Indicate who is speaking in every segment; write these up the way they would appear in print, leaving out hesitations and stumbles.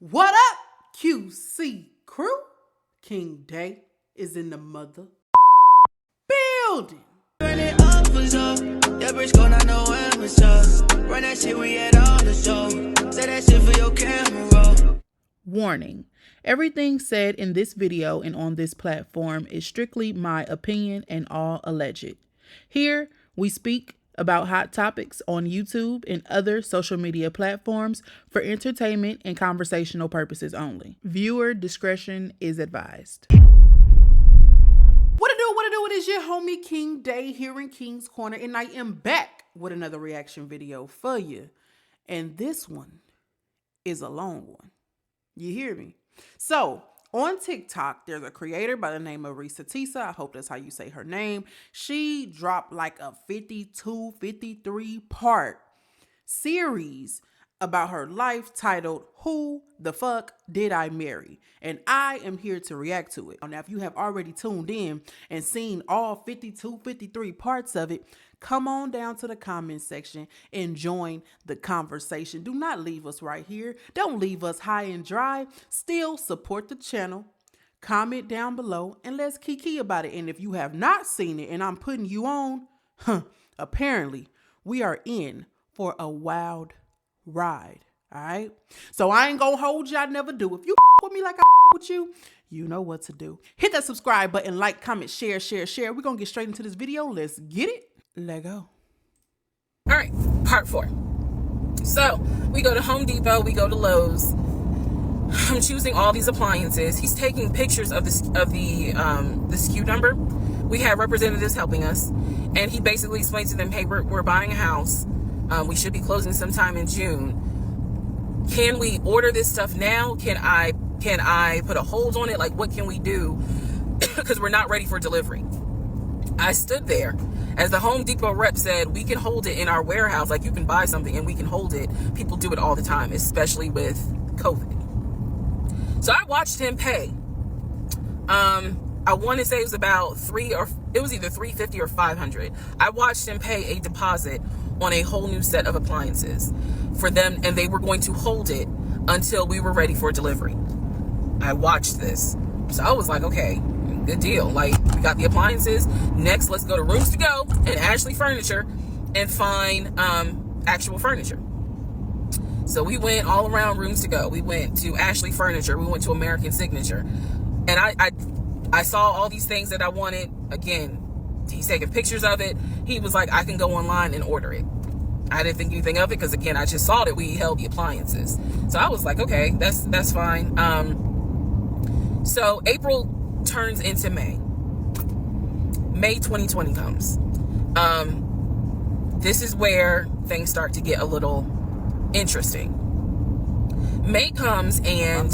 Speaker 1: What up, QC crew? King Day is in the mother building.
Speaker 2: Run it up was up. Your bitch gon' not know when was up. Run that shit, we had all the show. Say that shit for your camera.
Speaker 3: Warning. Everything said in this video and on this platform is strictly my opinion and all alleged. Here, we speak about hot topics on YouTube and other social media platforms for entertainment and conversational purposes only. Viewer discretion is advised.
Speaker 1: What it do? It is your homie King Day here in King's Corner, and I am back with another reaction video for you. And this one is a long one. You hear me? So, on TikTok, there's a creator by the name of Ressatessa. I hope that's how you say her name. She dropped like a 52, 53 part series about her life titled, Who the Fuck Did I Marry? And I am here to react to it. Now, if you have already tuned in and seen all 52, 53 parts of it, come on down to the comment section and join the conversation. Do not leave us right here. Don't leave us high and dry. Still support the channel. Comment down below and let's kiki about it. And if you have not seen it and I'm putting you on, apparently we are in for a wild ride. All right. So I ain't gonna hold you. I never do. If you with me like I with you, you know what to do. Hit that subscribe button, like, comment, share. We're gonna get straight into this video. Let's get it. Let go.
Speaker 4: All right, part 4. So we go to Home Depot, we go to Lowe's. I'm choosing all these appliances. He's taking pictures of the SKU number. We have representatives helping us, and he basically explains to them, hey, we're buying a house. We should be closing sometime in June. Can we order this stuff now? Can I put a hold on it? Like, what can we do? Because we're not ready for delivery. I stood there as the Home Depot rep said, we can hold it in our warehouse. Like, you can buy something and we can hold it. People do it all the time, especially with COVID. So I watched him pay. I want to say it was about it was either $350 or $500. I watched him pay a deposit on a whole new set of appliances for them, and they were going to hold it until we were ready for delivery. I watched this. So I was like, okay, good deal. Like, we got the appliances. Next, let's go to Rooms to Go and Ashley Furniture and find actual furniture. So we went all around Rooms to Go. We went to Ashley Furniture. We went to American Signature. And I saw all these things that I wanted. Again, he's taking pictures of it. He was like, I can go online and order it. I didn't think anything of it because, again, I just saw that we held the appliances. So I was like, okay, that's fine. So April turns into May. May 2020 comes. This is where things start to get a little interesting. May comes, and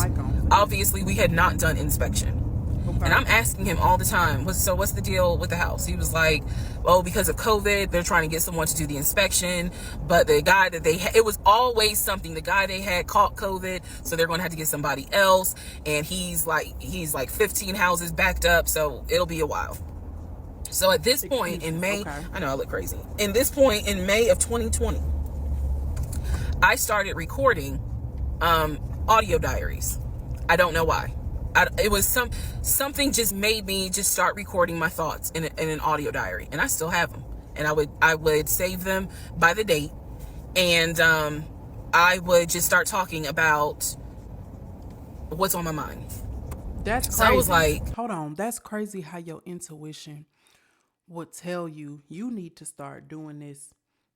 Speaker 4: obviously we had not done inspection. And I'm asking him all the time, so what's the deal with the house? He was like, well, because of COVID, they're trying to get someone to do the inspection. But the guy that they had, it was always something. The guy they had caught COVID, so they're going to have to get somebody else. And he's like 15 houses backed up, so it'll be a while. So at this point in May, I know I look crazy. In this point in May of 2020, I started recording audio diaries. I don't know why. It was something just made me just start recording my thoughts in an audio diary, and I still have them. And I would save them by the date, and I would just start talking about what's on my mind.
Speaker 1: That's crazy.
Speaker 4: So I was like,
Speaker 1: hold on, that's crazy how your intuition would tell you, you need to start doing this,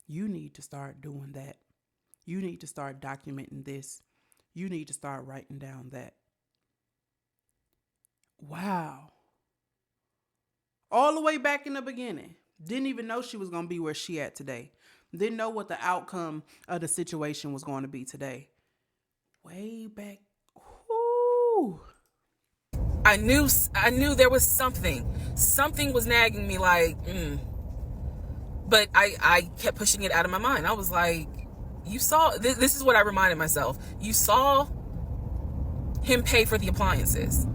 Speaker 1: you need to start doing that, you need to start documenting this, you need to start writing down that. Wow. All the way back in the beginning. Didn't even know she was going to be where she at today. Didn't know what the outcome of the situation was going to be today. Way back. Whoo.
Speaker 4: I knew there was something. Something was nagging me like, But I kept pushing it out of my mind. I was like, you saw, this is what I reminded myself. You saw him pay for the appliances.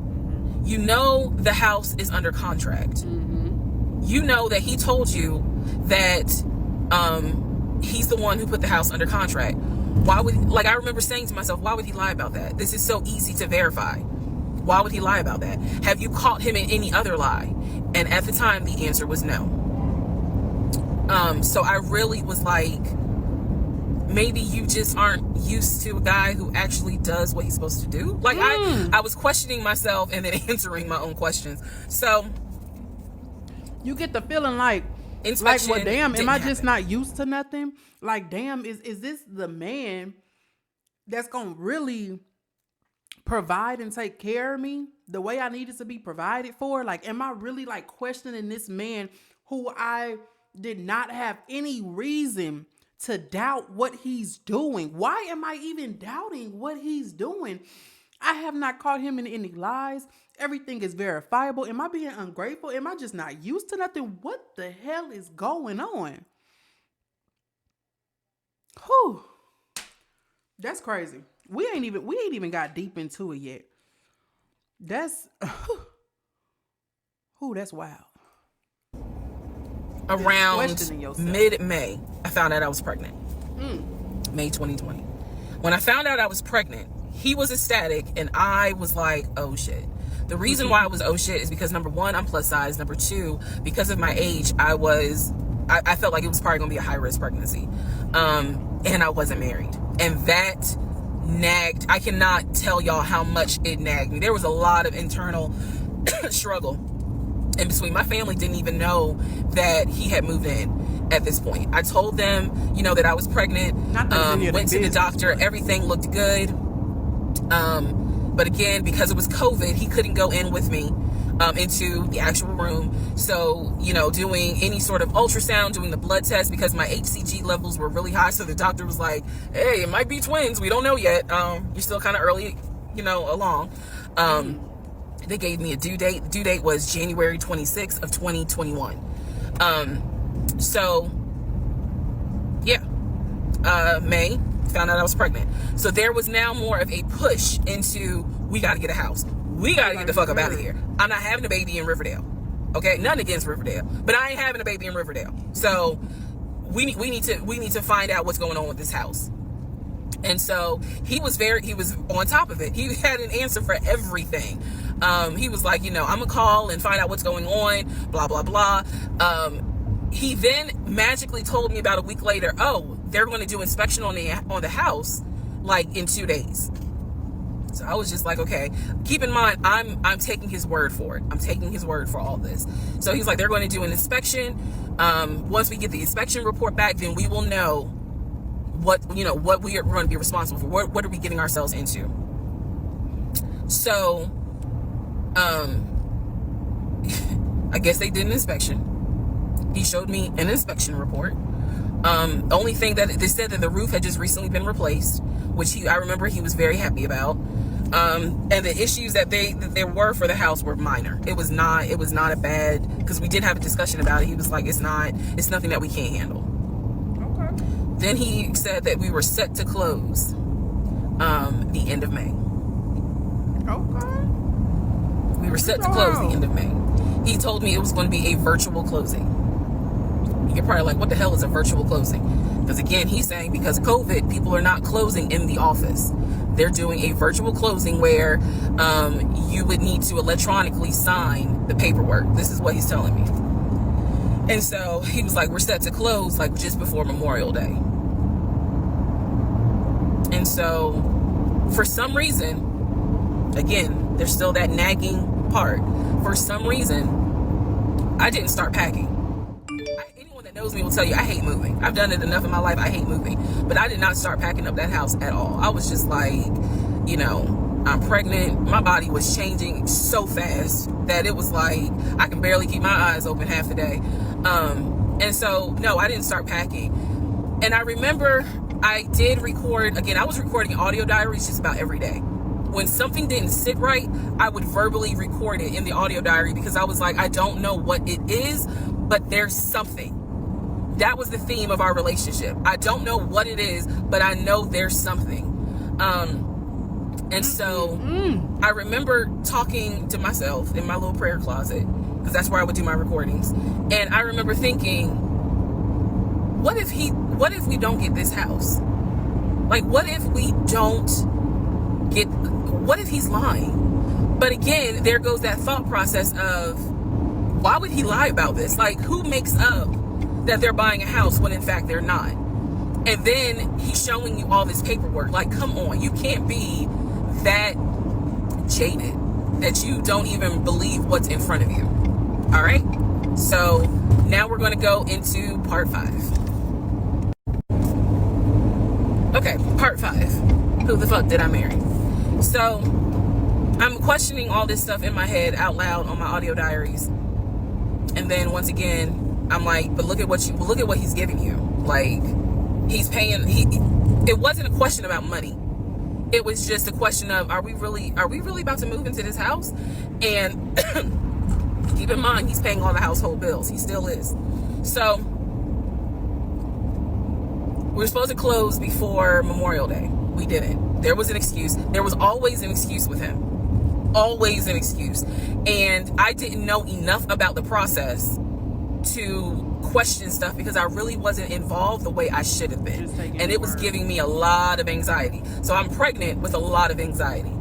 Speaker 4: You know the house is under contract. You know that he told you that he's the one who put the house under contract. Why would, like, I remember saying to myself, why would he lie about that? This is so easy to verify. Why would he lie about that? Have you caught him in any other lie? And at the time, the answer was no. So I really was like, maybe you just aren't used to a guy who actually does what he's supposed to do. Like, I was questioning myself and then answering my own questions. So
Speaker 1: you get the feeling like, well, damn, am I just not used to nothing? Like, damn, is this the man that's gonna really provide and take care of me the way I needed to be provided for? Like, am I really like questioning this man who I did not have any reason to doubt what he's doing? Why am I even doubting what he's doing? I have not caught him in any lies. Everything is verifiable. Am I being ungrateful? Am I just not used to nothing? What the hell is going on? Whew. That's crazy. We ain't even got deep into it yet. That's that's wild.
Speaker 4: Around mid-May, I found out I was pregnant. May 2020. When I found out I was pregnant, he was ecstatic and I was like, oh shit. The reason why I was oh shit is because, number one, I'm plus size. Number two, because of my age, I felt like it was probably gonna be a high risk pregnancy. And I wasn't married. And that nagged. I cannot tell y'all how much it nagged me. There was a lot of internal struggle in between. My family didn't even know that he had moved in at this point. I told them, that I was pregnant. Went to the doctor. Everything looked good. But again, because it was COVID, he couldn't go in with me into the actual room. So, doing any sort of ultrasound, doing the blood test, because my HCG levels were really high. So the doctor was like, hey, it might be twins. We don't know yet. You're still kind of early, along. They gave me a due date. The due date was January 26th of 2021. So, yeah. May, found out I was pregnant. So there was now more of a push into, we got to get a house. We got to get the fuck up out of here. I'm not having a baby in Riverdale. Okay, nothing against Riverdale, but I ain't having a baby in Riverdale. So we need to find out what's going on with this house. And so he was on top of it. He had an answer for everything. He was like, I'm gonna call and find out what's going on, blah blah blah. He then magically told me about a week later, oh, they're going to do inspection on the house like in 2 days. So I was just like, okay, keep in mind, I'm taking his word for it. I'm taking his word for all this. So he's like, they're going to do an inspection. Once we get the inspection report back, then we will know what we are going to be responsible for. What are we getting ourselves into? So, I guess they did an inspection. He showed me an inspection report. Only thing that they said that the roof had just recently been replaced, which I remember he was very happy about. And the issues that there were for the house were minor. It was not a bad, because we did have a discussion about it. He was like, it's nothing that we can't handle. Okay. Then he said that we were set to close the end of May.
Speaker 1: Okay.
Speaker 4: We were set to close the end of May. He told me it was going to be a virtual closing. You're probably like, what the hell is a virtual closing? Because again, he's saying because of COVID, people are not closing in the office. They're doing a virtual closing where you would need to electronically sign the paperwork. This is what he's telling me. And so he was like, we're set to close like just before Memorial Day. And so for some reason, again, there's still that nagging part. For some reason, I didn't start packing. Anyone that knows me will tell you I hate moving. I've done it enough in my life. I hate moving. But I did not start packing up that house at all. I was just like, I'm pregnant. My body was changing so fast that it was like I can barely keep my eyes open half the day. And so, no, I didn't start packing. And I remember I did record, again, I was recording audio diaries just about every day. When something didn't sit right, I would verbally record it in the audio diary because I was like, I don't know what it is, but there's something. That was the theme of our relationship. I don't know what it is, but I know there's something. And so I remember talking to myself in my little prayer closet, because that's where I would do my recordings. And I remember thinking, what if we don't get this house? Like, what if we don't get, what if he's lying? But again, there goes that thought process of, why would he lie about this? Like, who makes up that they're buying a house when in fact they're not? And then he's showing you all this paperwork. Like, come on, you can't be that jaded that you don't even believe what's in front of you. All right, so now we're going to go into part 5. Okay, part 5. Who the fuck did I marry? So I'm questioning all this stuff in my head out loud on my audio diaries, and then once again I'm like, but look at what he's giving you. Like, he's paying. It wasn't a question about money. It was just a question of, are we really about to move into this house? And keep in mind, he's paying all the household bills. He still is. So we were supposed to close before Memorial Day. We didn't. There was an excuse. There was always an excuse with him. Always an excuse. And I didn't know enough about the process to question stuff because I really wasn't involved the way I should have been. And it was giving me a lot of anxiety. So I'm pregnant with a lot of anxiety.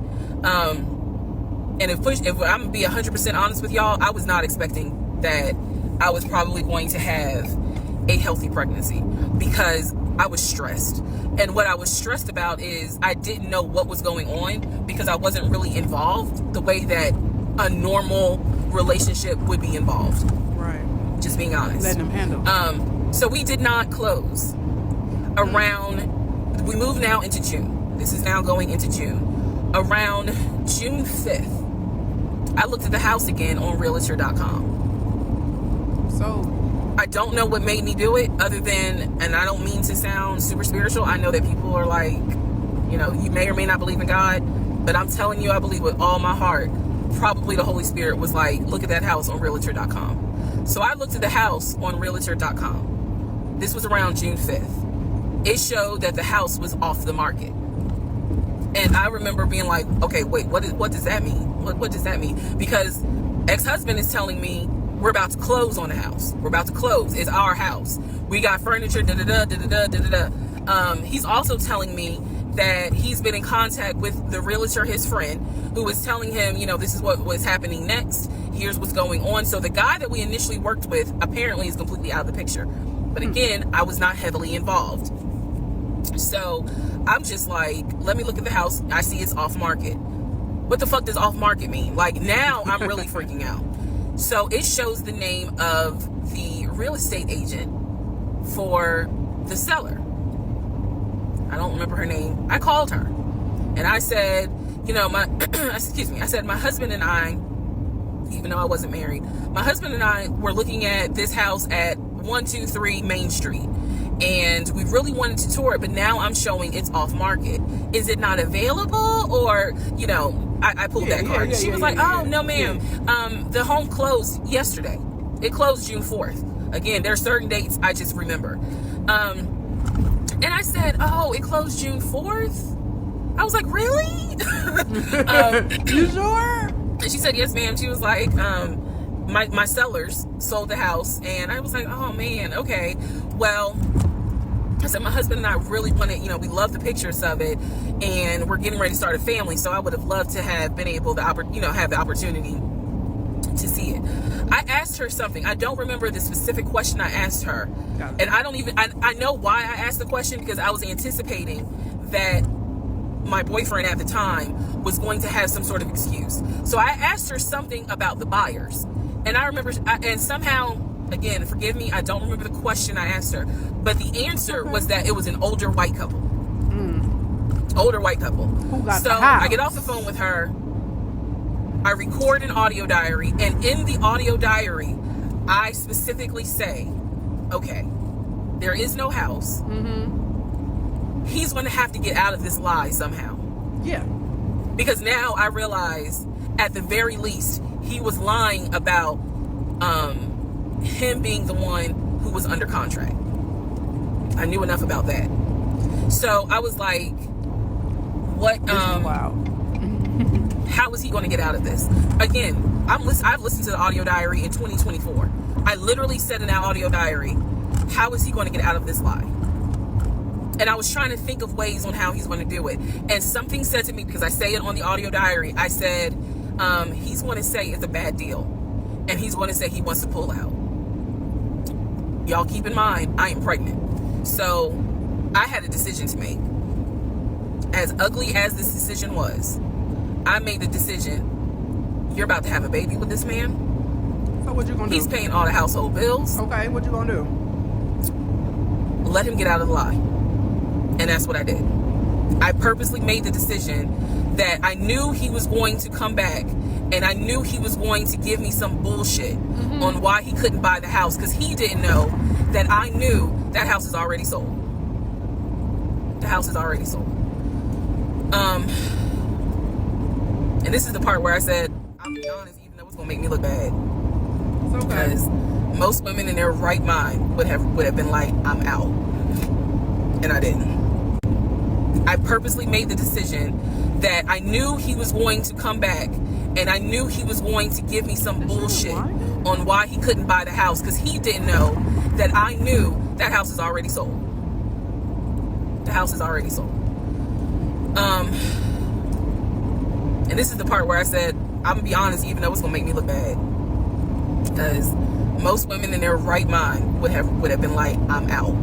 Speaker 4: And if I'm gonna be 100% honest with y'all, I was not expecting that I was probably going to have a healthy pregnancy because I was stressed. And what I was stressed about is I didn't know what was going on because I wasn't really involved the way that a normal relationship would be involved.
Speaker 1: Right.
Speaker 4: Just being honest.
Speaker 1: Letting them handle.
Speaker 4: So we did not close around, we moved now into June. This is now going into June. Around June 5th, I looked at the house again on realtor.com.
Speaker 1: So
Speaker 4: I don't know what made me do it other than, and I don't mean to sound super spiritual. I know that people are like, you know, you may or may not believe in God, but I'm telling you, I believe with all my heart, probably the Holy Spirit was like, look at that house on realtor.com. So I looked at the house on realtor.com. This was around June 5th. It showed that the house was off the market. And I remember being like, okay, wait, what does that mean? What does that mean? Because ex-husband is telling me we're about to close on the house. We're about to close. It's our house. We got furniture, da-da-da, da-da-da, da-da-da. He's also telling me that he's been in contact with the realtor, his friend, who was telling him, you know, this is what was happening next. Here's what's going on. So the guy that we initially worked with apparently is completely out of the picture. But again, I was not heavily involved. So I'm just like, let me look at the house. I see it's off market. What the fuck does off market mean? Like, now I'm really freaking out. So it shows the name of the real estate agent for the seller. I don't remember her name. I called her and I said, you know, I said, my husband and I, even though I wasn't married, my husband and I were looking at this house at 123 Main Street. And we really wanted to tour it, but now I'm showing it's off market. Is it not available? Or, you know, I pulled that card. She was like, oh, no, ma'am. The home closed yesterday. It closed June 4th. Again, there are certain dates I just remember. And I said, oh, it closed June 4th? I was like, really?
Speaker 1: You sure?
Speaker 4: And she said, yes, ma'am. She was like, my sellers sold the house. And I was like, oh, man, okay. Well, I said, my husband and I really wanted, you know, we love the pictures of it, and we're getting ready to start a family. So I would have loved to have been able to, have the opportunity to see it. I asked her something. I don't remember the specific question I asked her. And I know why I asked the question, because I was anticipating that my boyfriend at the time was going to have some sort of excuse. So I asked her something about the buyers. And I remember, and somehow, again, forgive me, I don't remember the question I asked her, but the answer was that it was an older white couple. Older white couple.
Speaker 1: Who got
Speaker 4: so
Speaker 1: the house?
Speaker 4: I get off the phone with her. I record an audio diary, and in the audio diary, I specifically say, okay, there is no house. He's going to have to get out of this lie somehow.
Speaker 1: Yeah.
Speaker 4: Because now I realize, at the very least, he was lying about him being the one who was under contract. I knew enough about that. So I was like, what,
Speaker 1: wow.
Speaker 4: how is he going to get out of this? Again, I've listened to the audio diary in 2024. I literally said in that audio diary, how is he going to get out of this lie? And I was trying to think of ways on how he's going to do it. And something said to me, because I say it on the audio diary, I said, he's going to say it's a bad deal. And he's going to say he wants to pull out. Y'all keep in mind, I am pregnant. So I had a decision to make. As ugly as this decision was, I made the decision, you're about to have a baby with this man.
Speaker 1: So what you gonna do?
Speaker 4: He's paying all the household bills.
Speaker 1: Okay, what you gonna do?
Speaker 4: Let him get out of the lie. And that's what I did. I purposely made the decision that I knew he was going to come back, and I knew he was going to give me some bullshit on why he couldn't buy the house, because he didn't know that I knew that house is already sold. The house is already sold. And this is the part where I said, I'll be honest, even though it's gonna make me look bad.
Speaker 1: It's okay.
Speaker 4: Because most women in their right mind would have been like, I'm out. And I didn't. I purposely made the decision that I knew he was going to come back, and I knew he was going to give me some bullshit on why he couldn't buy the house, because he didn't know that I knew that house is already sold. The house is already sold. And this is the part where I said, I'm gonna be honest, even though it's gonna make me look bad, because most women in their right mind would have been like, I'm out.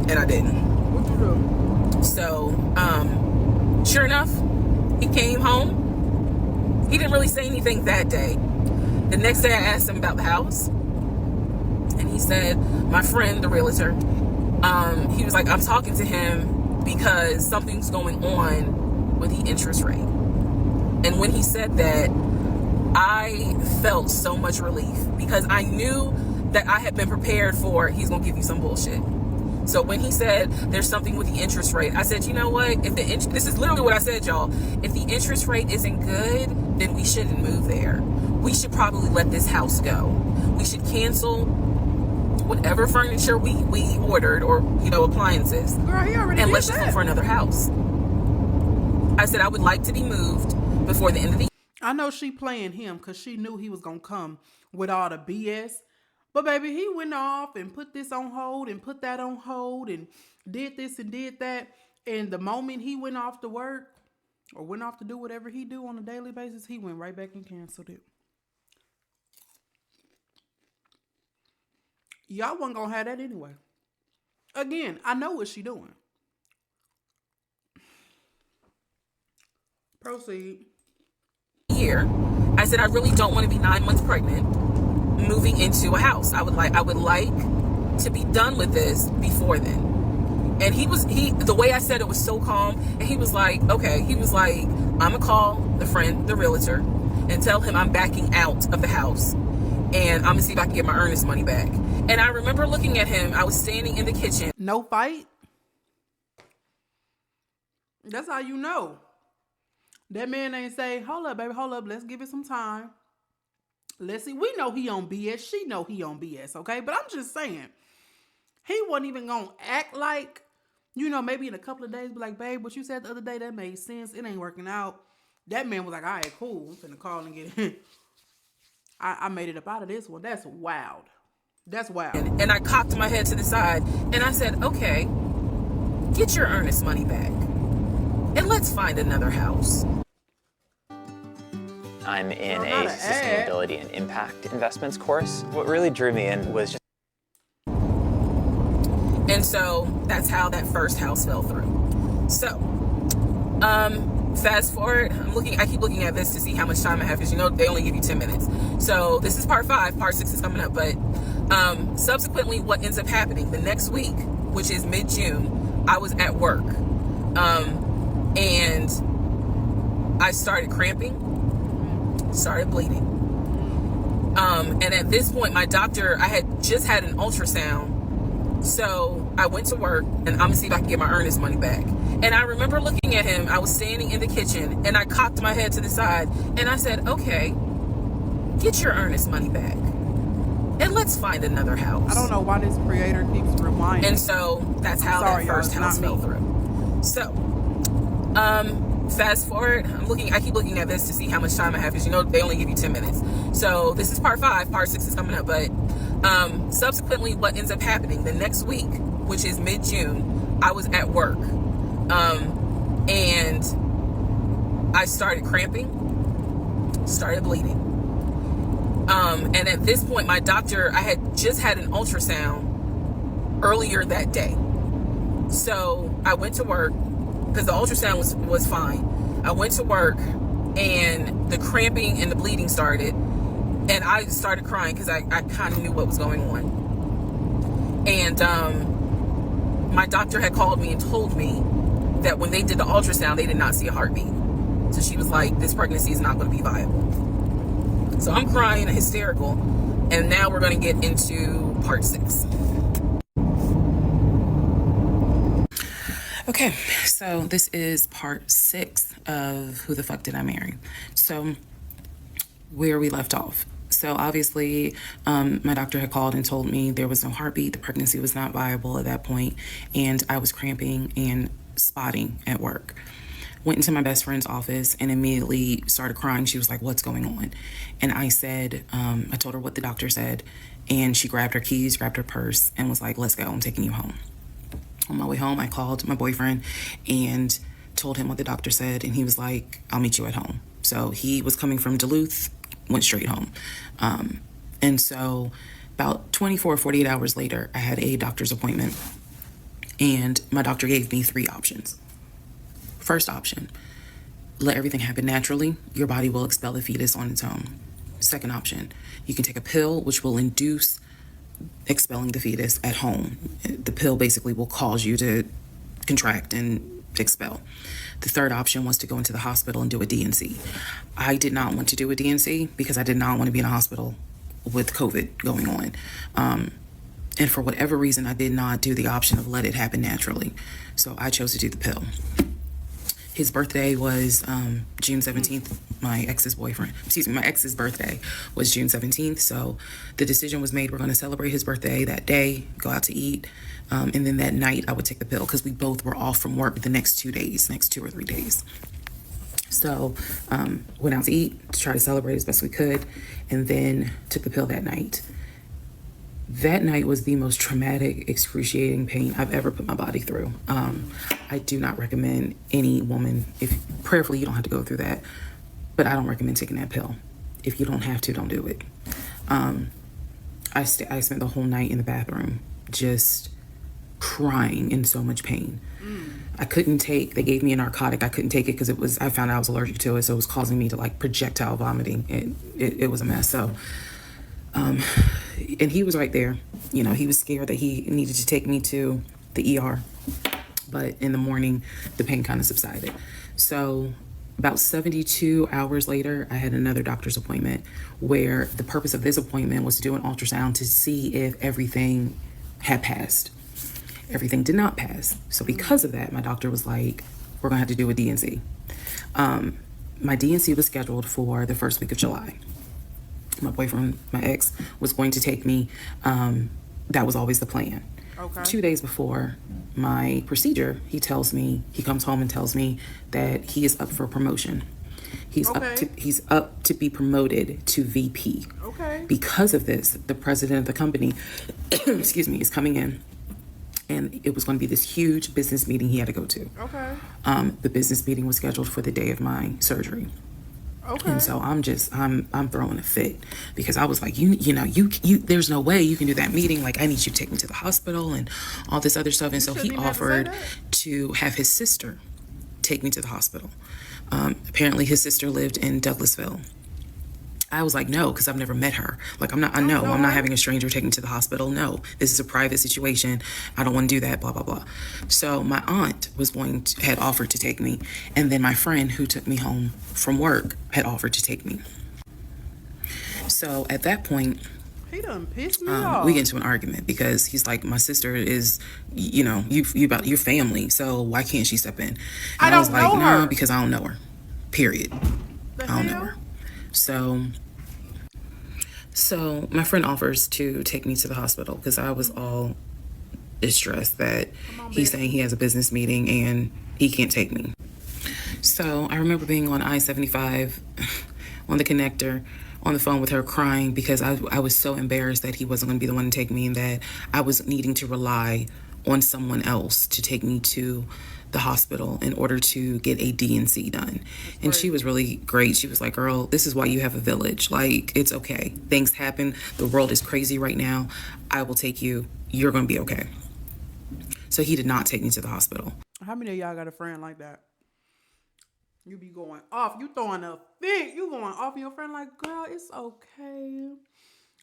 Speaker 4: And I didn't.
Speaker 1: What you do?
Speaker 4: So, sure enough, he came home. He didn't really say anything that day. The next day I asked him about the house, and he said, my friend, the realtor, he was like, I'm talking to him because something's going on with the interest rate. And when he said that, I felt so much relief, because I knew that I had been prepared for, he's gonna give you some bullshit. So when he said there's something with the interest rate, I said, you know what? If this is literally what I said, y'all. If the interest rate isn't good, then we shouldn't move there. We should probably let this house go. We should cancel whatever furniture we ordered, or appliances.
Speaker 1: Girl, he already
Speaker 4: and
Speaker 1: did
Speaker 4: let's just look for another house. I said I would like to be moved before the end of the year.
Speaker 1: I know she playing him because she knew he was gonna come with all the BS. But baby, he went off and put this on hold and put that on hold and did this and did that. And the moment he went off to work or went off to do whatever he do on a daily basis, he went right back and canceled it. Y'all wasn't gonna have that anyway. Again, I know what she doing. Proceed.
Speaker 4: Year, I said I really don't want to be 9 months pregnant moving into a house. I would like to be done with this before then. And the way I said it was so calm, and he was like, okay, he was like, I'm gonna call the realtor, and tell him I'm backing out of the house, and I'm gonna see if I can get my earnest money back. And I remember looking at him. I was standing in the kitchen.
Speaker 1: No fight. That's how you know. That man ain't say, hold up, baby, hold up. Let's give it some time. Let's see. We know he on BS. She know he on BS, okay? But I'm just saying, he wasn't even going to act like, maybe in a couple of days, be like, babe, what you said the other day, that made sense. It ain't working out. That man was like, all right, cool. I'm finna call and get it. I made it up out of this one. That's wild. That's wild.
Speaker 4: And I cocked my head to the side, and I said, okay, get your earnest money back, and let's find another house.
Speaker 5: I'm in a sustainability and impact investments course. What really drew me in was just...
Speaker 4: And so that's how that first house fell through. So, fast forward, I keep looking at this to see how much time I have, because they only give you 10 minutes. So this is part 5, part 6 is coming up. But subsequently, what ends up happening the next week, which is mid-June, I was at work. And I started cramping, started bleeding. And at this point, my doctor, I had just had an ultrasound. So I went to work, and I'm gonna see if I can get my earnest money back. And I remember looking at him. I was standing in the kitchen, and I cocked my head to the side, and I said, okay, get your earnest money back, and let's find another house.
Speaker 1: I don't know why this creator keeps reminding.
Speaker 4: And so that's how that first house fell through. So, fast forward, I keep looking at this to see how much time I have, because they only give you 10 minutes. So this is part 5, part 6 is coming up. But subsequently, what ends up happening the next week, which is mid-June, I was at work, and I started cramping, started bleeding. And at this point, my doctor, I had just had an ultrasound earlier that day. So I went to work because the ultrasound was fine. I went to work and the cramping and the bleeding started, and I started crying because I kind of knew what was going on. And my doctor had called me and told me that when they did the ultrasound, they did not see a heartbeat. So she was like, this pregnancy is not going to be viable. So I'm crying, hysterical, and now we're going to get into part 6. Okay, so this is part 6 of Who the Fuck Did I Marry? So where we left off. So obviously, my doctor had called and told me there was no heartbeat, the pregnancy was not viable at that point, and I was cramping and spotting at work. Went into my best friend's office and immediately started crying. She was like, what's going on? And I said, I told her what the doctor said, and she grabbed her keys, grabbed her purse, and was like, let's go, I'm taking you home. On my way home, I called my boyfriend and told him what the doctor said, and he was like, I'll meet you at home. So he was coming from Duluth, went straight home. And so about 24 or 48 hours later, I had a doctor's appointment, and my doctor gave me 3 options. First option, let everything happen naturally. Your body will expel the fetus on its own. Second option, you can take a pill which will induce expelling the fetus at home. The pill basically will cause you to contract and expel. The third option was to go into the hospital and do a D&C. I did not want to do a D&C because I did not want to be in a hospital with COVID going on. And for whatever reason, I did not do the option of let it happen naturally. So I chose to do the pill. His birthday was June 17th. My ex's birthday was June 17th. So the decision was made, we're going to celebrate his birthday that day, go out to eat. And then that night I would take the pill because we both were off from work the next 2 or 3 days. So went out to eat to try to celebrate as best we could, and then took the pill that night. That night was the most traumatic, excruciating pain I've ever put my body through. I do not recommend any woman, prayerfully you don't have to go through that, but I don't recommend taking that pill. If you don't have to, don't do it. I spent the whole night in the bathroom just crying in so much pain. They gave me a narcotic. I couldn't take it because I found out I was allergic to it, so it was causing me to like projectile vomiting. It was a mess. So and he was right there. You know, he was scared that he needed to take me to the ER. But in the morning, the pain kind of subsided. So about 72 hours later, I had another doctor's appointment where the purpose of this appointment was to do an ultrasound to see if everything had passed. Everything did not pass. So because of that, my doctor was like, we're going to have to do a D&C. My D&C was scheduled for the first week of July. My boyfriend, my ex, was going to take me. That was always the plan. Okay. 2 days before my procedure, he comes home and tells me that he is up for promotion. He's up to be promoted to VP. Okay. Because of this, the president of the company, is coming in, and it was going to be this huge business meeting he had to go to. Okay. The business meeting was scheduled for the day of my surgery. Okay. And so I'm throwing a fit because I was like, you there's no way you can do that meeting. Like, I need you to take me to the hospital and all this other stuff. And so he offered to have his sister take me to the hospital. Apparently his sister lived in Douglasville. I was like, no, because I've never met her. Like, I'm not having a stranger take me to the hospital. No, this is a private situation. I don't want to do that, blah, blah, blah. So my aunt had offered to take me. And then my friend who took me home from work had offered to take me. So at that point,
Speaker 1: he done pissed me off.
Speaker 4: We get into an argument because he's like, my sister is, you about your family. So why can't she step in? And I was like, no, because I don't know her. Period. I don't know her. So my friend offers to take me to the hospital because I was all distressed that he's saying he has a business meeting and he can't take me. So I remember being on I-75 on the connector on the phone with her crying because I was so embarrassed that he wasn't going to be the one to take me and that I was needing to rely on someone else to take me to the hospital in order to get a D&C done. And she was really great. She was like, girl, this is why you have a village. Like, it's okay. Things happen. The world is crazy right now. I will take you. You're going to be okay. So he did not take me to the hospital.
Speaker 1: How many of y'all got a friend like that? You be going off. You throwing a fit. You going off on your friend like, girl, it's okay.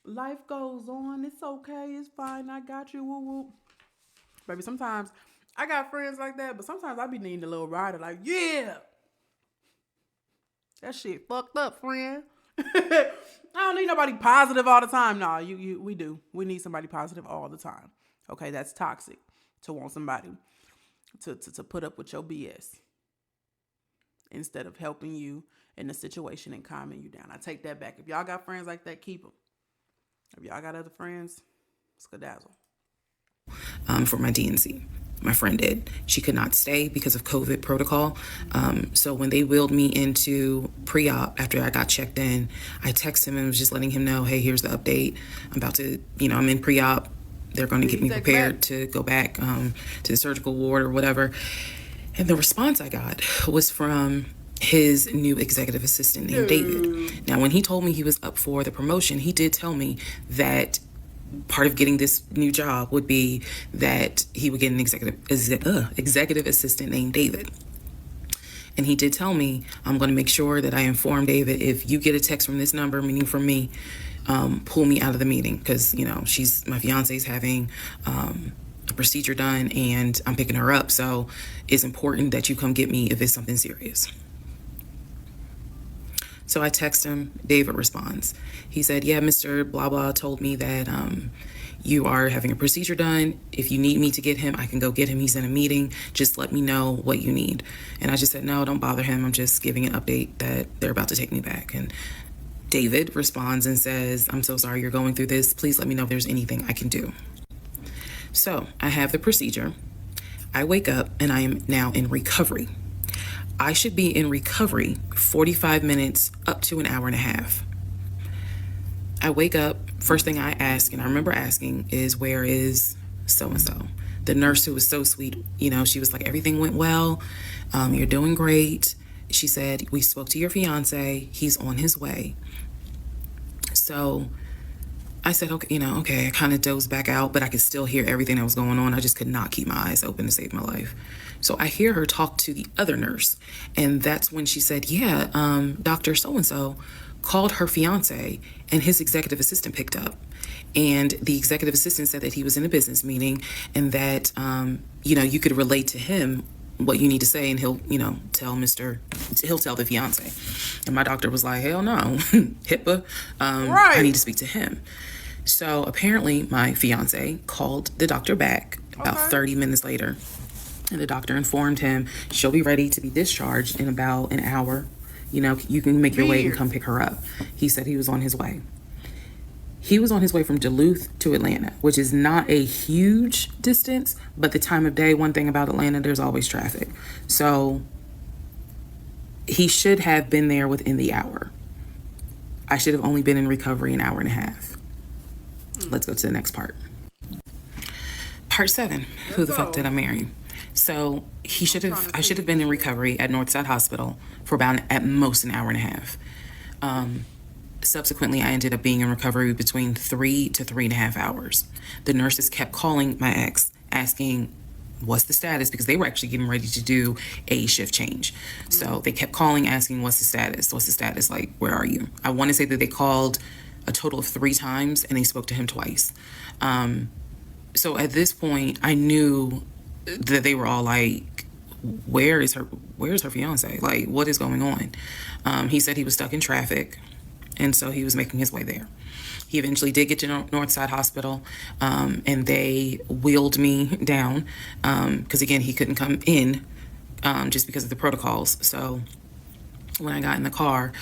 Speaker 1: Life goes on. It's okay. It's fine. I got you. Woo woo. Baby, sometimes I got friends like that, but sometimes I be needing a little rider like, yeah. That shit fucked up, friend. I don't need nobody positive all the time. No, we do. We need somebody positive all the time. Okay, that's toxic to want somebody to put up with your BS instead of helping you in the situation and calming you down. I take that back. If y'all got friends like that, keep them. If y'all got other friends, skedazzle.
Speaker 4: For my D&C. My friend did. She could not stay because of COVID protocol. So when they wheeled me into pre-op after I got checked in, I texted him and was just letting him know, hey, here's the update. I'm about to, I'm in pre-op. They're going to get me prepared to go back to the surgical ward or whatever. And the response I got was from his new executive assistant named David. Now, when he told me he was up for the promotion, he did tell me that part of getting this new job would be that he would get an executive assistant named David. And he did tell me, I'm going to make sure that I inform David, if you get a text from this number, meaning from me, pull me out of the meeting because, my fiance's having a procedure done and I'm picking her up. So it's important that you come get me if it's something serious. So I text him. David responds. He said, yeah, Mr. Blah Blah told me that you are having a procedure done. If you need me to get him, I can go get him. He's in a meeting. Just let me know what you need. And I just said, no, don't bother him. I'm just giving an update that they're about to take me back. And David responds and says, I'm so sorry you're going through this. Please let me know if there's anything I can do. So I have the procedure. I wake up and I am now in recovery. I should be in recovery 45 minutes up to an hour and a half. I wake up, first thing I ask, and I remember asking, is where is so-and-so? The nurse who was so sweet, she was like, everything went well. You're doing great. She said, we spoke to your fiance. He's on his way. So I said, okay, I kind of dozed back out, but I could still hear everything that was going on. I just could not keep my eyes open to save my life. So I hear her talk to the other nurse. And that's when she said, Dr. So-and-so called her fiance and his executive assistant picked up. And the executive assistant said that he was in a business meeting and that, you could relate to him what you need to say and he'll tell the fiance. And my doctor was like, hell no, HIPAA, right. I need to speak to him. So apparently my fiance called the doctor back about 30 minutes later, and the doctor informed him she'll be ready to be discharged in about an hour. You can make your way and come pick her up. He said he was on his way. He was on his way from Duluth to Atlanta, which is not a huge distance, but the time of day, one thing about Atlanta, there's always traffic. So he should have been there within the hour. I should have only been in recovery an hour and a half. Let's go to the next part. Part 7, who the fuck did I marry? So I should have been in recovery at Northside Hospital for about at most an hour and a half. Subsequently, I ended up being in recovery between 3 to 3.5 hours. The nurses kept calling my ex, asking what's the status, because they were actually getting ready to do a shift change. So they kept calling, asking what's the status, like, where are you? I want to say that they called a total of 3 times and they spoke to him twice. So at this point, I knew that they were all like, where's her fiance? Like, what is going on? He said he was stuck in traffic, and so he was making his way there. He eventually did get to Northside Hospital, and they wheeled me down, because again, he couldn't come in just because of the protocols. So when I got in the car,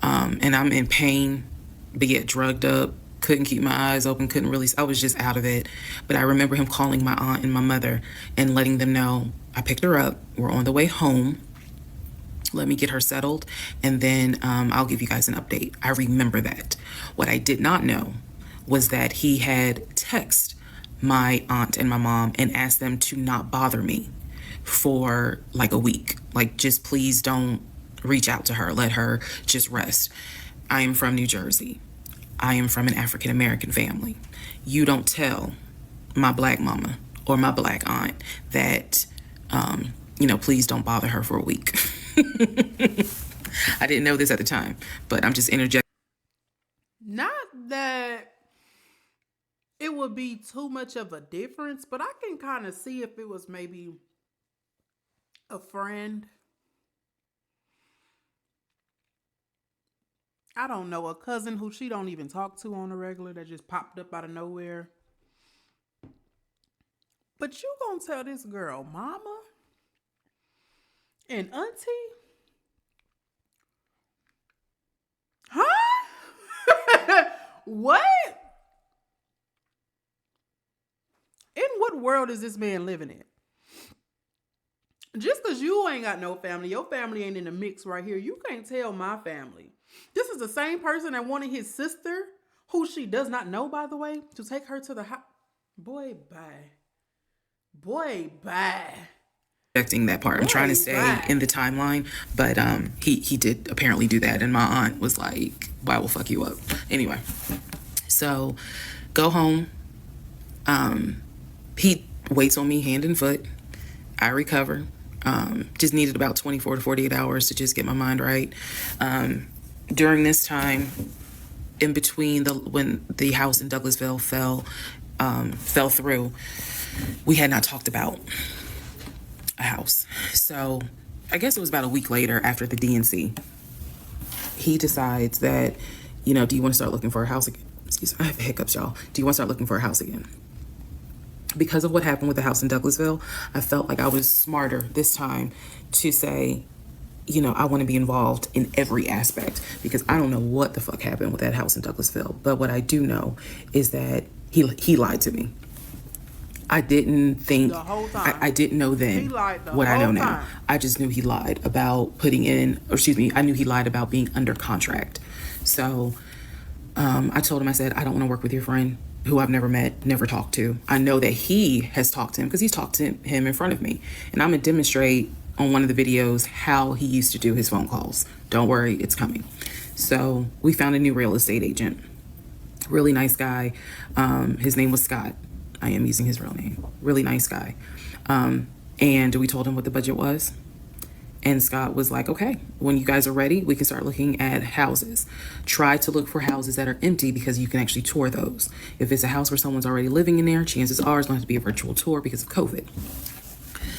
Speaker 4: and I'm in pain, but yet drugged up, couldn't keep my eyes open, I was just out of it. But I remember him calling my aunt and my mother and letting them know I picked her up, we're on the way home, let me get her settled, and then I'll give you guys an update. I remember that. What I did not know was that he had texted my aunt and my mom and asked them to not bother me for like a week. Like, just please don't reach out to her. Let her just rest. I am from New Jersey. I am from an African American family. You don't tell my black mama or my black aunt that, please don't bother her for a week. I didn't know this at the time, but I'm just interjecting.
Speaker 1: Not that it would be too much of a difference, but I can kind of see if it was maybe a friend. I don't know, a cousin who she don't even talk to on a regular that just popped up out of nowhere. But you gonna tell this girl mama and auntie? Huh? What? In what world is this man living in? Just because you ain't got no family, your family ain't in the mix right here, you can't tell my family. This is the same person that wanted his sister, who she does not know, by the way, to take her to the house. Boy, bye. Boy, bye.
Speaker 4: Projecting that part. I'm trying to stay in the timeline, but he did apparently do that, and my aunt was like, "I will fuck you up." Anyway, so go home. He waits on me hand and foot. I recover. Just needed about 24 to 48 hours to just get my mind right. During this time, in between when the house in Douglasville fell through, we had not talked about a house. So I guess it was about a week later, after the DNC, he decides that, do you want to start looking for a house again? Excuse me, I have hiccups, y'all. Do you want to start looking for a house again? Because of what happened with the house in Douglasville, I felt like I was smarter this time to say, I want to be involved in every aspect, because I don't know what the fuck happened with that house in Douglasville. But what I do know is that he lied to me. I didn't think, I didn't know then what I know now. I just knew he lied about I knew he lied about being under contract. So I told him, I said, I don't want to work with your friend who I've never met, never talked to. I know that he has talked to him because he's talked to him in front of me. And I'm going to demonstrate on one of the videos how he used to do his phone calls. Don't worry, it's coming. So we found a new real estate agent. Really nice guy. His name was Scott. I am using his real name. Really nice guy. And we told him what the budget was. And Scott was like, okay, when you guys are ready, we can start looking at houses. Try to look for houses that are empty, because you can actually tour those. If it's a house where someone's already living in there, chances are it's going to have to be a virtual tour because of COVID.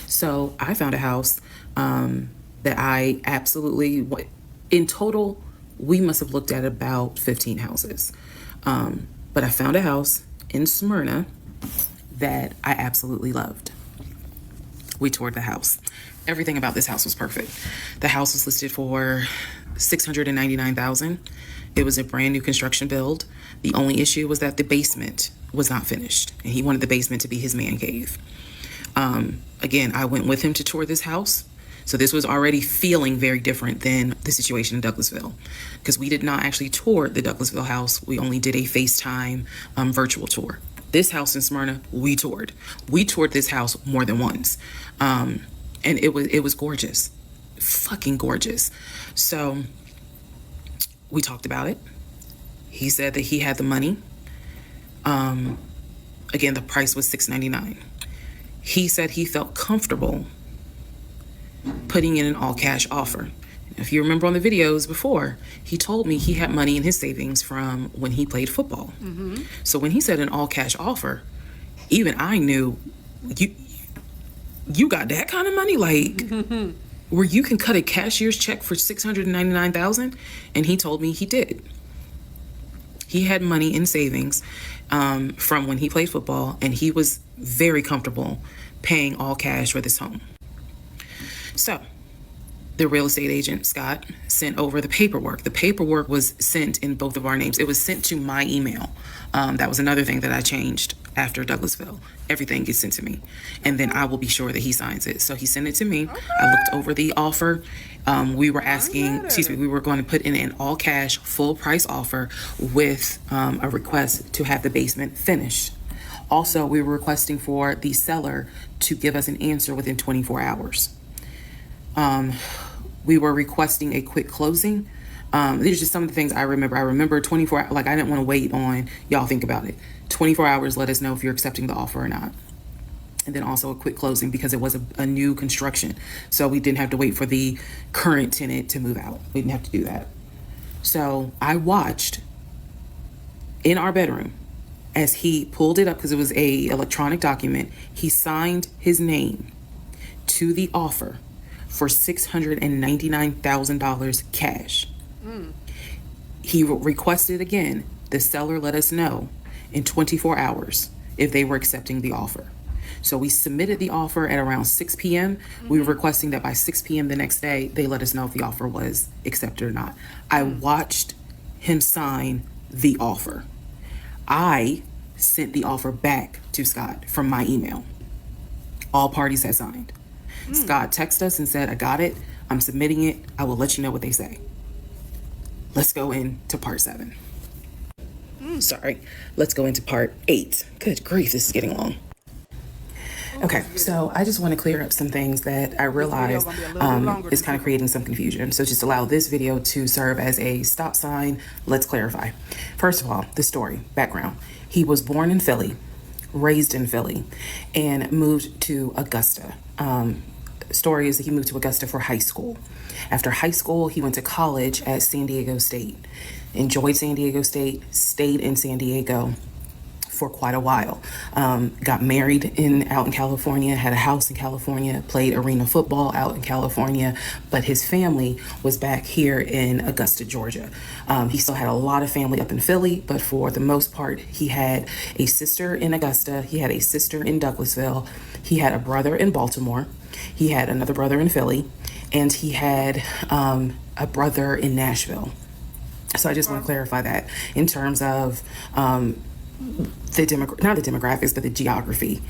Speaker 4: So I found a house that I absolutely, in total, we must have looked at about 15 houses. But I found a house in Smyrna that I absolutely loved. We toured the house. Everything about this house was perfect. The house was listed for $699,000. It was a brand new construction build. The only issue was that the basement was not finished, and he wanted the basement to be his man cave. Again, I went with him to tour this house. So this was already feeling very different than the situation in Douglasville, because we did not actually tour the Douglasville house. We only did a FaceTime virtual tour. This house in Smyrna, we toured. We toured this house more than once. And it was gorgeous, fucking gorgeous. So we talked about it. He said that he had the money. Again, the price was $699. He said he felt comfortable putting in an all cash offer. If you remember on the videos before, he told me he had money in his savings from when he played football. Mm-hmm. So when he said an all cash offer, even I knew, you got that kind of money? Like, where you can cut a cashier's check for $699,000? And he told me he did. He had money in savings from when he played football, and he was very comfortable paying all cash for this home. So the real estate agent, Scott, sent over the paperwork. The paperwork was sent in both of our names. It was sent to my email. That was another thing that I changed after Douglasville. Everything gets sent to me, and then I will be sure that he signs it. So he sent it to me. Okay. I looked over the offer. We were going to put in an all cash, full price offer with a request to have the basement finished.
Speaker 6: Also, we were requesting for the seller to give us an answer within 24 hours. We were requesting a quick closing. These are just some of the things I remember. I remember 24 hours, like I didn't want to wait on, y'all think about it. 24 hours, let us know if you're accepting the offer or not. And then also a quick closing because it was a new construction. So we didn't have to wait for the current tenant to move out. We didn't have to do that. So I watched in our bedroom as he pulled it up because it was a electronic document. He signed his name to the offer for $699,000 cash. He requested again, the seller let us know in 24 hours if they were accepting the offer. So we submitted the offer at around 6 p.m. We were requesting that by 6 p.m. the next day, they let us know if the offer was accepted or not. I watched him sign the offer. I sent the offer back to Scott from my email. All parties had signed. Scott texted us and said, I got it. I'm submitting it. I will let you know what they say. Let's go into part 7. Sorry. Let's go into part 8. Good grief, this is getting long. Okay, so I just want to clear up some things that I realize is kind of creating some confusion. So just allow this video to serve as a stop sign. Let's clarify. First of all, the story, background. He was born in Philly, raised in Philly, and moved to Augusta. Story is that he moved to Augusta for high school. After high school, he went to college at San Diego State. Enjoyed San Diego State, stayed in San Diego for quite a while. Got married out in California, had a house in California, played arena football out in California, but his family was back here in Augusta, Georgia. He still had a lot of family up in Philly, but for the most part, he had a sister in Augusta, he had a sister in Douglasville, he had a brother in Baltimore, he had another brother in Philly, and he had a brother in Nashville. So I just want to clarify that in terms of not the demographics, but the geography.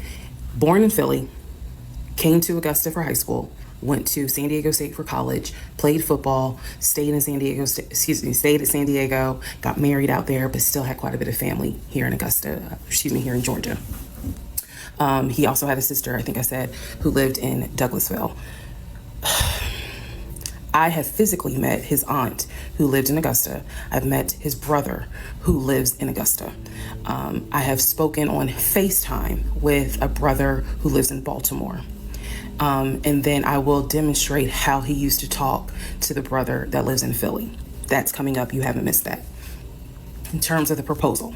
Speaker 6: Born in Philly, came to Augusta for high school, went to San Diego State for college, played football, stayed at San Diego, got married out there, but still had quite a bit of family here in here in Georgia. He also had a sister, I think I said, who lived in Douglasville. I have physically met his aunt who lived in Augusta. I've met his brother who lives in Augusta. I have spoken on FaceTime with a brother who lives in Baltimore. And then I will demonstrate how he used to talk to the brother that lives in Philly. That's coming up. You haven't missed that. In terms of the proposal,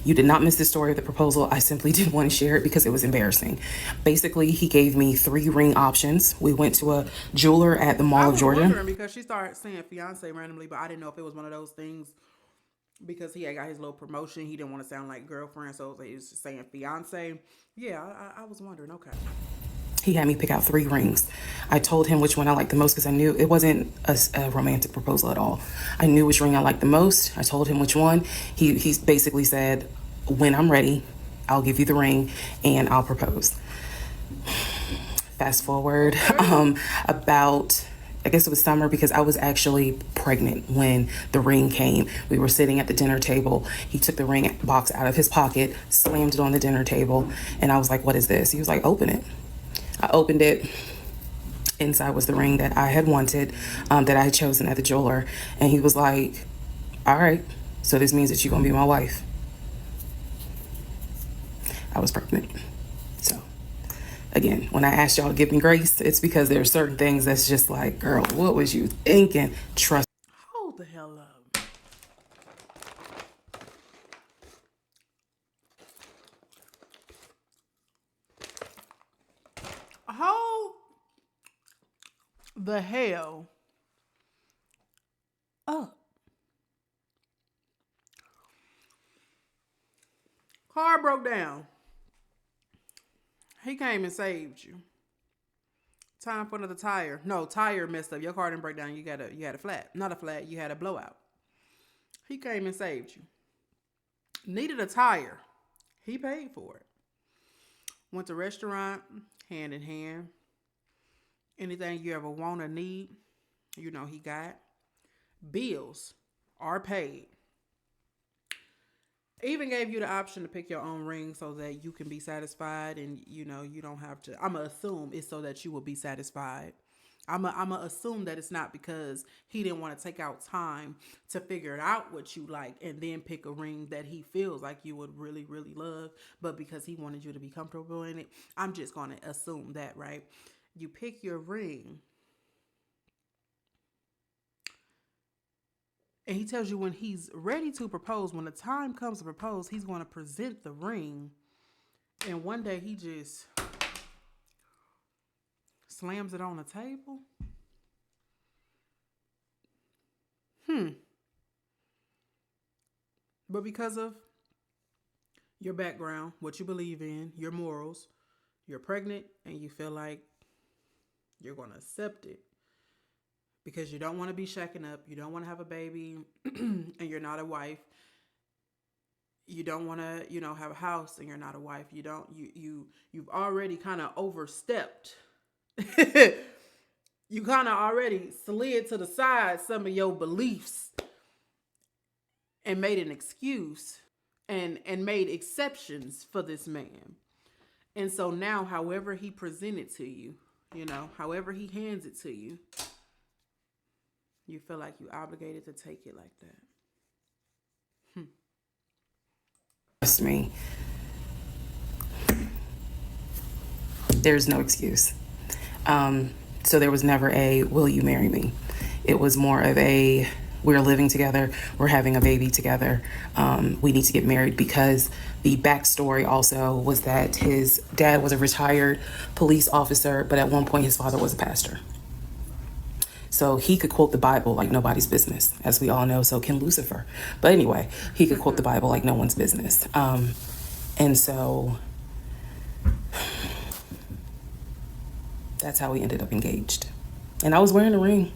Speaker 6: you did not miss the story of the proposal. I simply didn't want to share it because it was embarrassing. Basically, he gave me 3 ring options. We went to a jeweler at the Mall of Georgia.
Speaker 1: I was wondering because she started saying fiance randomly, but I didn't know if it was one of those things because he had got his little promotion. He didn't want to sound like girlfriend, so he was just saying fiance. Yeah, I was wondering. Okay.
Speaker 6: He had me pick out 3 rings. I told him which one I liked the most because I knew it wasn't a romantic proposal at all. I knew which ring I liked the most. I told him which one. He basically said, when I'm ready, I'll give you the ring and I'll propose. Fast forward about, I guess it was summer because I was actually pregnant when the ring came. We were sitting at the dinner table. He took the ring box out of his pocket, slammed it on the dinner table, and I was like, what is this? He was like, open it. I opened it. Inside was the ring that I had wanted, that I had chosen at the jeweler. And he was like, all right, so this means that you're going to be my wife. I was pregnant. So, again, when I asked y'all to give me grace, it's because there are certain things that's just like, girl, what was you thinking? Trust.
Speaker 1: Hold the hell up. Hold the hell up. Car broke down. He came and saved you. Time for another tire. No, tire messed up. Your car didn't break down. You had a flat. Not a flat. You had a blowout. He came and saved you. Needed a tire. He paid for it. Went to restaurant, hand in hand. Anything you ever want or need, you know he got. Bills are paid. Even gave you the option to pick your own ring so that you can be satisfied, and you know you don't have to. I'm gonna assume it's so that you will be satisfied. I'm gonna assume that it's not because he didn't want to take out time to figure out what you like and then pick a ring that he feels like you would really, really love, but because he wanted you to be comfortable in it. I'm just gonna assume that, right? You pick your ring, and he tells you when he's ready to propose, when the time comes to propose, he's going to present the ring. And one day he just slams it on the table. But because of your background, what you believe in, your morals, you're pregnant and you feel like you're going to accept it. Because you don't want to be shacking up. You don't want to have a baby and you're not a wife. You don't want to, have a house and you're not a wife. You've already kind of overstepped. You kind of already slid to the side some of your beliefs and made an excuse and made exceptions for this man. And so now, however he presented to you, however he hands it to you, you feel like you're obligated to take it like that.
Speaker 6: Trust me, there's no excuse. So there was never a, will you marry me? It was more of a, we're living together, we're having a baby together, we need to get married, because the backstory also was that his dad was a retired police officer, but at one point his father was a pastor. So he could quote the Bible like nobody's business, as we all know, so can Lucifer. But anyway, he could quote the Bible like no one's business. And so that's how we ended up engaged. And I was wearing the ring.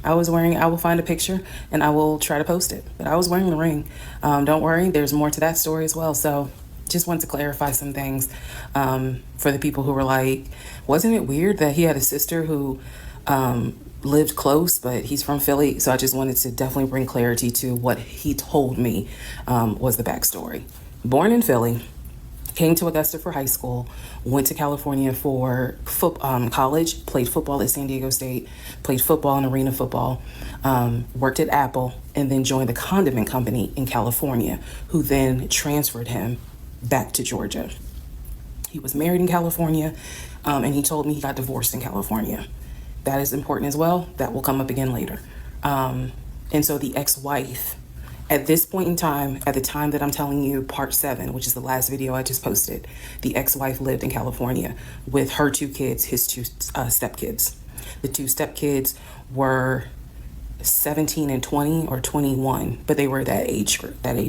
Speaker 6: I will find a picture and I will try to post it. But I was wearing the ring. Don't worry, there's more to that story as well. So just wanted to clarify some things for the people who were like, wasn't it weird that he had a sister who lived close, but he's from Philly? So I just wanted to definitely bring clarity to what he told me was the backstory. Born in Philly, came to Augusta for high school, went to California for college, played football at San Diego State, played football and arena football, worked at Apple, and then joined the condiment company in California, who then transferred him back to Georgia. He was married in California, and he told me he got divorced in California. That is important as well. That will come up again later. And so the ex-wife, at this point in time, at the time that I'm telling you, part 7, which is the last video I just posted, the ex-wife lived in California with her 2 kids, his 2 stepkids. The 2 stepkids were 17 and 20 or 21, but they were that age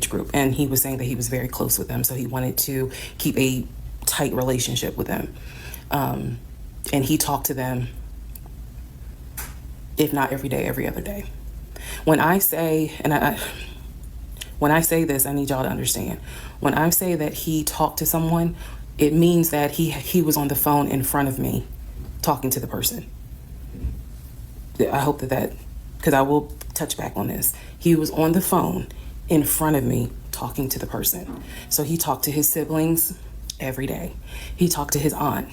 Speaker 6: group. And he was saying that he was very close with them, so he wanted to keep a tight relationship with them. And he talked to them, if not every day, every other day. When I say, when I say this, I need y'all to understand. When I say that he talked to someone, it means that he was on the phone in front of me talking to the person. I hope that, because I will touch back on this. He was on the phone in front of me talking to the person. So he talked to his siblings every day. He talked to his aunt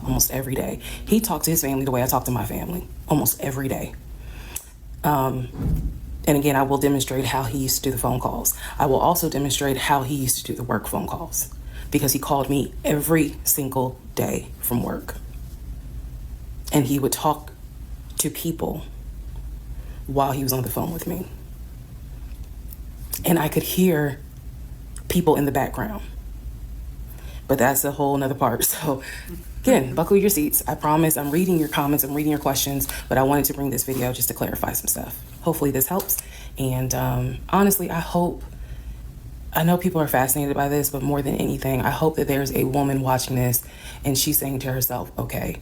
Speaker 6: almost every day. He talked to his family the way I talk to my family almost every day. And again, I will demonstrate how he used to do the phone calls. I will also demonstrate how he used to do the work phone calls, because he called me every single day from work. And he would talk to people while he was on the phone with me. And I could hear people in the background. But that's a whole nother part. So again, buckle your seats. I promise I'm reading your comments, I'm reading your questions, but I wanted to bring this video just to clarify some stuff. Hopefully this helps. And honestly, I know people are fascinated by this, but more than anything, I hope that there's a woman watching this and she's saying to herself, okay,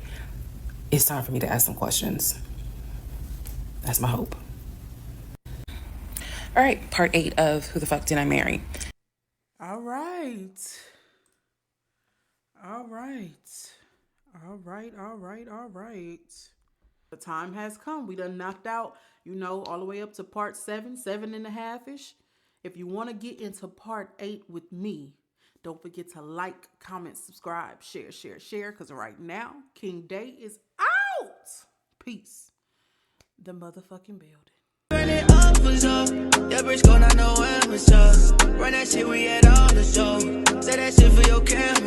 Speaker 6: it's time for me to ask some questions. That's my hope. All right, part 8 of Who the Fuck Did I Marry?
Speaker 1: All right. The time has come. We done knocked out, all the way up to part 7, 7.5-ish. If you want to get into part 8 with me, don't forget to like, comment, subscribe, share, because right now, King Day is out. Peace. The motherfucking building.
Speaker 2: Run it up, was up. Yeah, bitch, going, I know when was up. Run that shit, we had all the show. Say that shit for your camera.